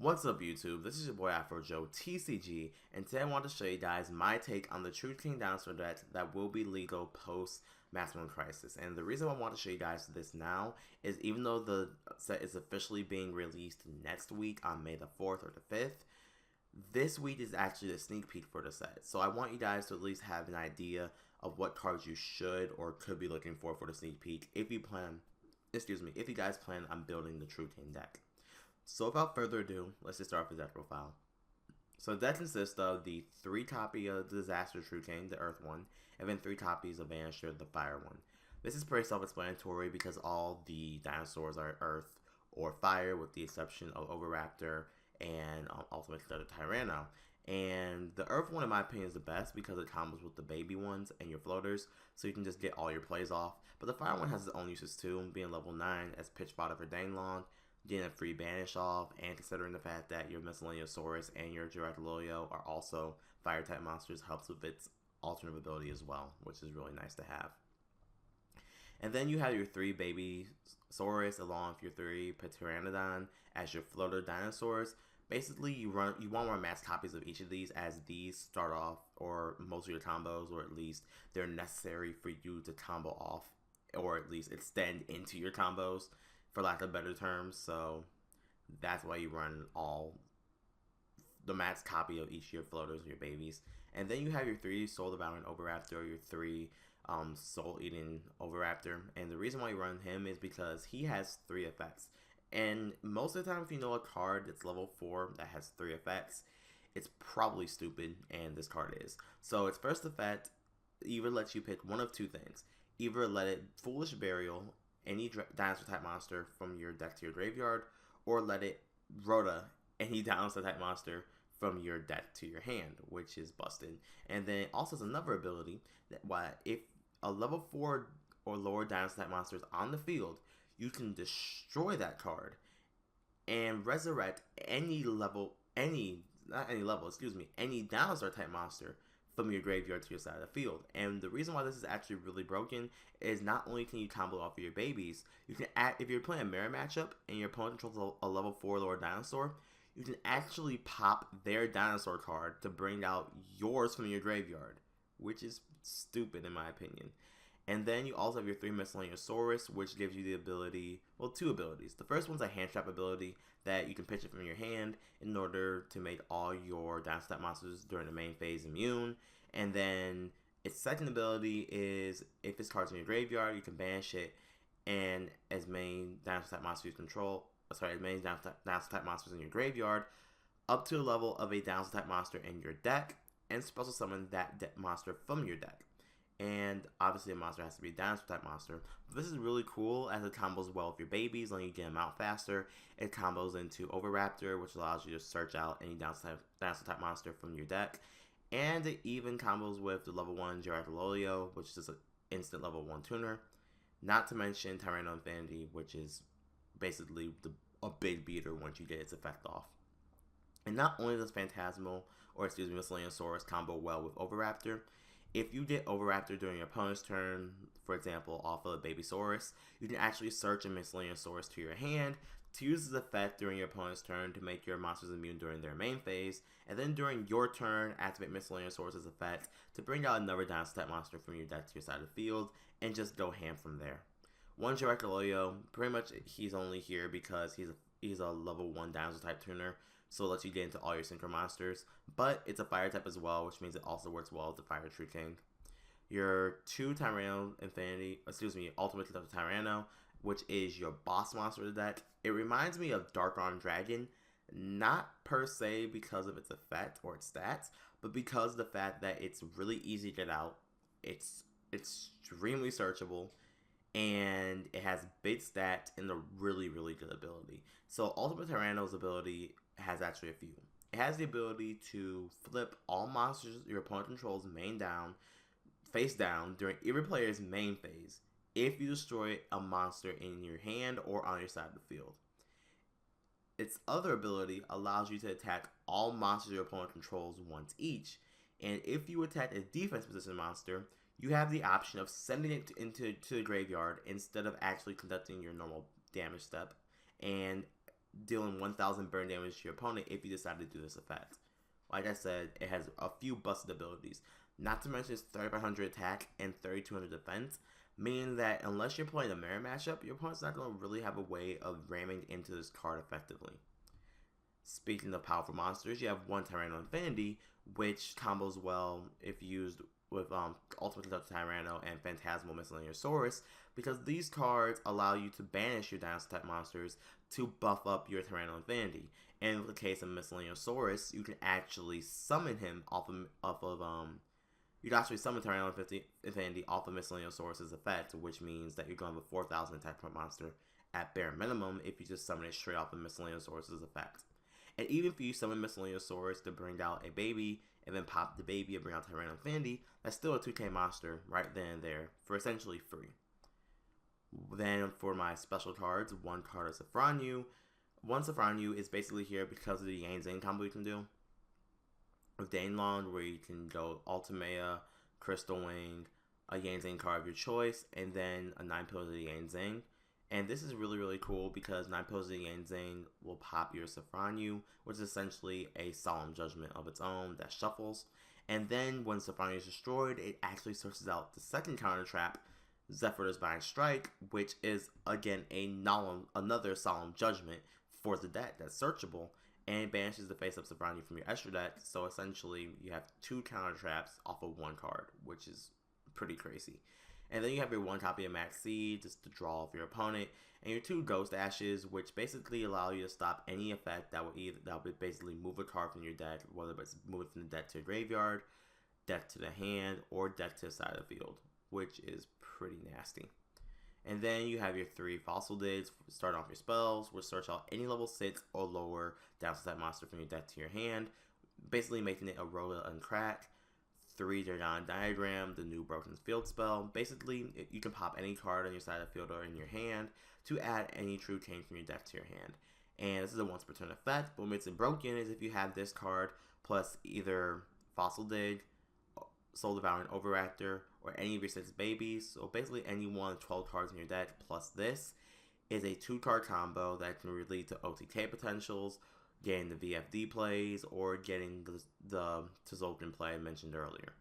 What's up YouTube, this is your boy AfroJoeTCG, and today I want to show you guys my take on the True King Dinosaur Deck that will be legal post Maximum Crisis. And the reason I want to show you guys this now is even though the set is officially being released next week on May the 4th or the 5th, this week is actually the sneak peek for the set. So I want you guys to at least have an idea of what cards you should or could be looking for the sneak peek if you guys plan on building the True King deck. So without further ado, let's just start with the deck profile. So the deck consists of the 3 copy of the Disaster True King, the Earth one, and then 3 copies of Vanisher, the Fire one. This is pretty self-explanatory because all the dinosaurs are Earth or Fire with the exception of Oviraptor and ultimately the Tyranno. And the Earth one in my opinion is the best because it combos with the baby ones and your floaters, so you can just get all your plays off. But the Fire one has its own uses too, being level 9 as pitch fodder for Danglong, getting a free banish off, and considering the fact that your Miscellaneousaurus and your Giraffe-Lolio are also fire type monsters, helps with its alternative ability as well, which is really nice to have. And then you have your 3 baby Saurus along with your 3 Pteranodon as your floater dinosaurs. Basically, you want to run mass copies of each of these, as these start off, or most of your combos, or at least they're necessary for you to combo off, or at least extend into your combos, for lack of better terms. So that's why you run all the max copy of each of your floaters or your babies. And then you have your 3 soul devouring Oviraptor, your 3 soul eating Oviraptor. And the reason why you run him is because he has 3 effects. And most of the time, if you know a card that's level 4 that has 3 effects, it's probably stupid, and this card is. So its first effect either lets you pick one of 2 things. Either let it Foolish Burial any dinosaur type monster from your deck to your graveyard, or let it Rota any dinosaur type monster from your deck to your hand, which is busted. And then also has another ability that if a level 4 or lower dinosaur type monster is on the field, you can destroy that card and resurrect any dinosaur type monster from your graveyard to your side of the field. And the reason why this is actually really broken is not only can you combo off of your babies, you can if you're playing a mirror matchup and your opponent controls a level 4 lower dinosaur, you can actually pop their dinosaur card to bring out yours from your graveyard, which is stupid in my opinion. And then you also have your 3 Miscellaneousaurus, which gives you the ability, well, 2 abilities. The first one's a hand trap ability that you can pitch it from your hand in order to make all your dinosaur type monsters during the main phase immune. And then its second ability is if this card's in your graveyard, you can banish it, and as main dinosaur type monsters dinosaur type monsters in your graveyard, up to a level of a dinosaur type monster in your deck, and special summon that monster from your deck. And obviously a monster has to be a dinosaur type monster. But this is really cool as it combos well with your babies, letting you get them out faster. It combos into Oviraptor, which allows you to search out any dinosaur type monster from your deck. And it even combos with the level 1 Giraffe-Lolio, which is an instant level 1 tuner. Not to mention Tyranno Infinity, which is basically a big beater once you get its effect off. And not only does Miscellaneousaurus combo well with Oviraptor, if you get Oviraptor during your opponent's turn, for example, off of a Baby Saurus, you can actually search a Miscellaneousaurus to your hand to use this effect during your opponent's turn to make your monsters immune during their main phase, and then during your turn, activate Miscellaneousaurus' effect to bring out another dinosaur type monster from your deck to your side of the field, and just go ham from there. One Giraffe-Lolio, pretty much he's only here because he's a level 1 dinosaur type tuner, so it lets you get into all your synchro monsters, but it's a fire type as well, which means it also works well with the Fire True King. Your 2 Ultimate Tyranno, which is your boss monster of the deck. It reminds me of Dark Arm Dragon, not per se because of its effect or its stats, but because of the fact that it's really easy to get out, it's extremely searchable, and it has big stats and a really, really good ability. So Ultimate Tyranno's ability has actually a few. It has the ability to flip all monsters your opponent controls face down during every player's main phase if you destroy a monster in your hand or on your side of the field. Its other ability allows you to attack all monsters your opponent controls once each, and if you attack a defense position monster, you have the option of sending it into the graveyard instead of actually conducting your normal damage step, and dealing 1000 burn damage to your opponent if you decide to do this effect. Like I said, it has a few busted abilities. Not to mention it's 3500 attack and 3200 defense, meaning that unless you're playing a mirror matchup, your opponent's not going to really have a way of ramming into this card effectively. Speaking of powerful monsters, you have one Tyranno Infinity, which combos well if used with Ultimate Conductor Tyranno and Phantasmal Miscellaneousaurus, because these cards allow you to banish your dinosaur type monsters to buff up your Tyranno Infinity. And in the case of Miscellaneousaurus, you can actually summon him you can actually summon Tyranno Infinity off of Miscellaneousaurus' effect, which means that you're going with 4000 attack per monster at bare minimum if you just summon it straight off of Miscellaneousaurus' effect. And even if you summon Miscellaneousaurus to bring out a baby, and then pop the baby and bring out Tyranno Infinity, that's still a 2k monster right then and there for essentially free. Then for my special cards, one card is Safranyu. One Safranyu is basically here because of the Yang Zing combo you can do. With Danelon, where you can go Ultimea, Crystal Wing, a Yang Zing card of your choice, and then a 9 Pillars of the Yang Zing. And this is really, really cool because 9 Pillars of the Yang Zing will pop your Safranyu, which is essentially a Solemn Judgment of its own that shuffles. And then when Safranyu is destroyed, it actually searches out the second counter trap, Zephyr's Divine Strike, which is again another Solemn Judgment for the deck that's searchable, and it banishes the face-up Safranyu from your extra deck. So essentially, you have 2 counter traps off of 1 card, which is pretty crazy. And then you have your 1 copy of Max Seed, just to draw off your opponent, and your 2 Ghost Ashes, which basically allow you to stop any effect that would basically move a card from your deck, whether it's moving from the deck to the graveyard, deck to the hand, or deck to the side of the field, which is pretty nasty. And then you have your 3 Fossil Digs, starting off your spells, which search out any level 6 or lower downside monster from your deck to your hand, basically making it a roll to uncrack. 3 Jargon Diagram, the new Broken Field spell. Basically, you can pop any card on your side of the field or in your hand to add any True King from your deck to your hand. And this is a once per turn effect, but what makes it broken is if you have this card plus either Fossil Dig, Soul Devouring Overactor, or any of your 6 babies. So basically any one of 12 cards in your deck plus this is a 2-card combo that can lead to OTK potentials, getting the VFD plays, or getting the Tzolk'in play I mentioned earlier.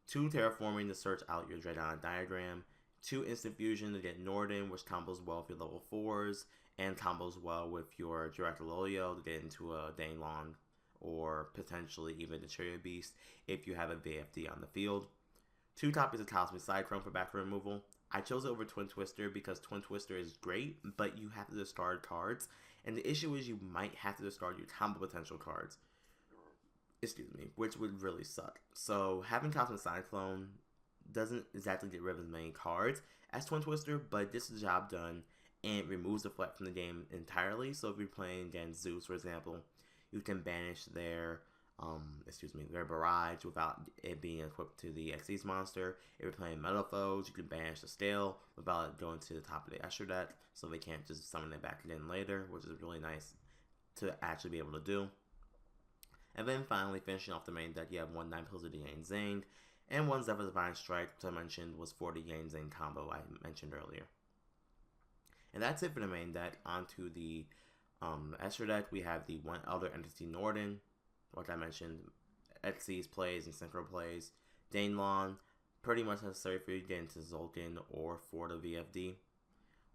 2 Terraforming to search out your Dreadnought Diagram. 2 Instant Fusion to get Norden, which combos well with your level 4s, and combos well with your Directolio to get into a Danelon, or potentially even the Cheerio Beast if you have a VFD on the field. 2 copies of Talisman Cyclone for back removal. I chose it over Twin Twister because Twin Twister is great, but you have to discard cards. And the issue is you might have to discard your combo potential cards. Which would really suck. So having Talisman Cyclone doesn't exactly get rid of as many cards as Twin Twister, but it gets the job done and it removes the threat from the game entirely. So if you're playing against Zeus, for example, you can banish their barrage without it being equipped to the Xyz monster. If you're playing Metal Foes, you can banish the Scale without it going to the top of the extra deck, so they can't just summon it back again later, which is really nice to actually be able to do. And then finally, finishing off the main deck, you have 1 9 Pillars of the Yang Zing, and 1 Zephyr's Divine Strike, which I mentioned was for the Yang Zing combo I mentioned earlier. And that's it for the main deck. Onto the extra deck, we have the 1 Elder Entity Norden, like I mentioned, Xyz plays and Synchro plays. Danelon, pretty much necessary for you to get into Tzolk'in or for the VFD.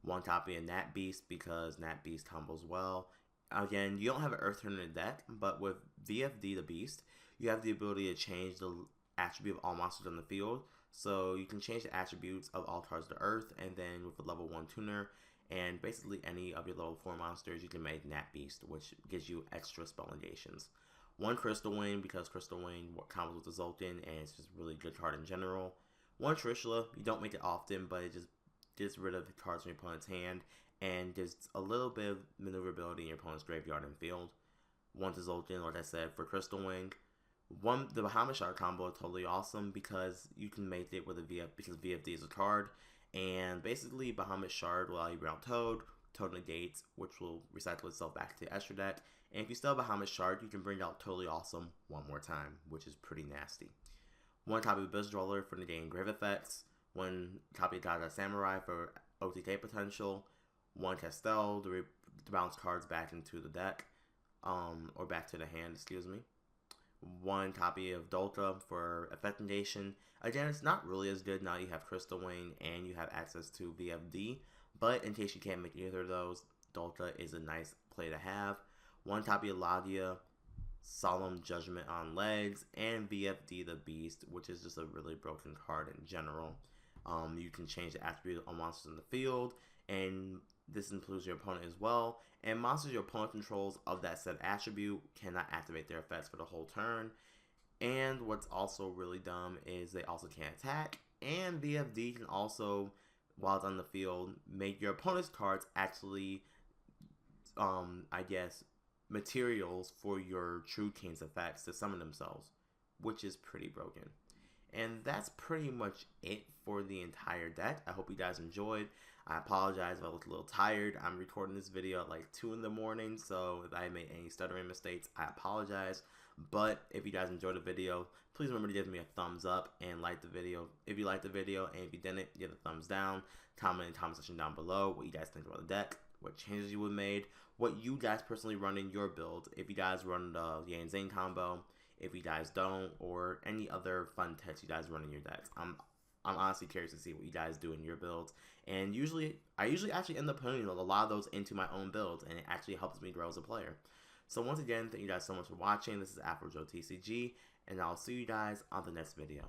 1 copy of Nat Beast because Nat Beast combos well. Again, you don't have an Earth turn in the deck, but with VFD the Beast, you have the ability to change the attribute of all monsters on the field. So you can change the attributes of all cards to Earth, and then with a level 1 tuner, and basically any of your level 4 monsters, you can make Nat Beast, which gives you extra spell negations. 1 Crystal Wing, because Crystal Wing combos with the Tzolk'in, and it's just a really good card in general. 1 Trishula, you don't make it often, but it just gets rid of the cards from your opponent's hand, and gives a little bit of maneuverability in your opponent's graveyard and field. 1 Tzolk'in, like I said, for Crystal Wing. The Bahamut Shard combo is totally awesome because you can make it with a because VFD is a card, and basically Bahamut Shard will allow you to bring out Toad negates, which will recycle itself back to the extra deck. And if you still have Bahamut Shard, you can bring out Totally Awesome one more time, which is pretty nasty. 1 copy of Bush Dweller for negating grave effects. 1 copy of Dada Samurai for OTK potential. 1 Castel to bounce cards back into the deck, or back to the hand, excuse me. 1 copy of Dolta for Effect Negation. Again, it's not really as good now you have Crystal Wing and you have access to VFD, but in case you can't make either of those, Dolta is a nice play to have. 1 copy of Lagia, Solemn Judgment on legs, and VFD the Beast, which is just a really broken card in general. You can change the attribute on monsters in the field, and this includes your opponent as well. And monsters your opponent controls of that said attribute cannot activate their effects for the whole turn. And what's also really dumb is they also can't attack. And VFD can also, while it's on the field, make your opponent's cards actually, I guess, materials for your True King's effects to summon themselves, which is pretty broken. And that's pretty much it for the entire deck. I hope you guys enjoyed. I apologize if I look a little tired. I'm recording this video at like 2 in the morning, so if I made any stuttering mistakes, I apologize. But if you guys enjoyed the video, please remember to give me a thumbs up and like the video if you liked the video, and if you didn't, give a thumbs down. Comment in the comment section down below what you guys think about the deck, what changes you would made, what you guys personally run in your build, if you guys run the Yang Zane combo, if you guys don't, or any other fun text you guys run in your decks. I'm honestly curious to see what you guys do in your builds, and I usually actually end up putting a lot of those into my own builds, and it actually helps me grow as a player. So once again, thank you guys so much for watching. This is AfroJoeTCG, and I'll see you guys on the next video.